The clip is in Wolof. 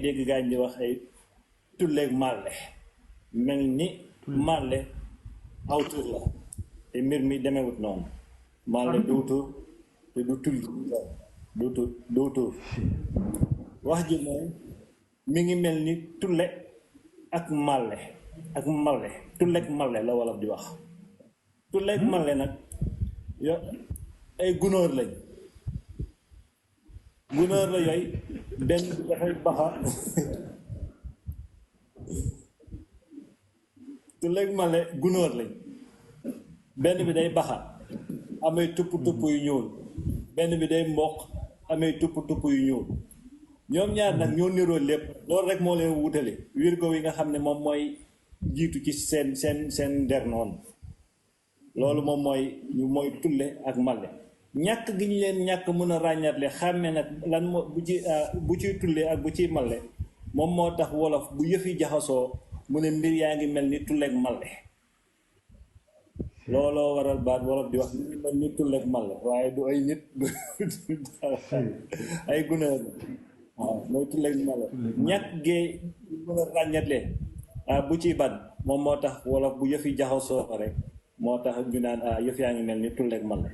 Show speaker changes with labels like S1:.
S1: dégg gaañ di wax ay tulleeg Malle mel ni Malle aw tur la te mbir mi demewut noonu Malle du tur te du tull du tur wax ji mooy mi ngi mel ni tulle ak Malle tulleeg Malle la wolof di wax tulleeg Malle nag yo ay gunóor lañ gunóor la yooyu benn bi dafay baxa tulleeg Malle gunóor lañ benn bi day baxa amay tupp yu ñuul benn bi day mboq amay tupp yu ñuul ñoom ñaar nag ñoo niroo lépp loolu rek moo leen wutale wirgo yi nga xam ne moom mooy jiitu ci seen der noonu loolu moom mooy tulle ak Malle ñàkk gi ñu leen ñàkk mën a ràññatle xàmme nag lan moo bu ciy tulle ak bu ciy Malle moom moo tax wolof bu yëf yi jaxasoo mu ne mbir yaa ngi mel ni tulleeg Malle looloo waral baat wolof di wax li ñu mel ni tulleeg Malle waaye du ay nit ay gunóor waaw mooy tulleeg Malle ñàkk gee mën a ràññatle bu ciy ban moom moo tax wolof bu yëf yi jaxasoo rek moo tax ñu naan yëf yaa ngi mel ni tulleeg Malle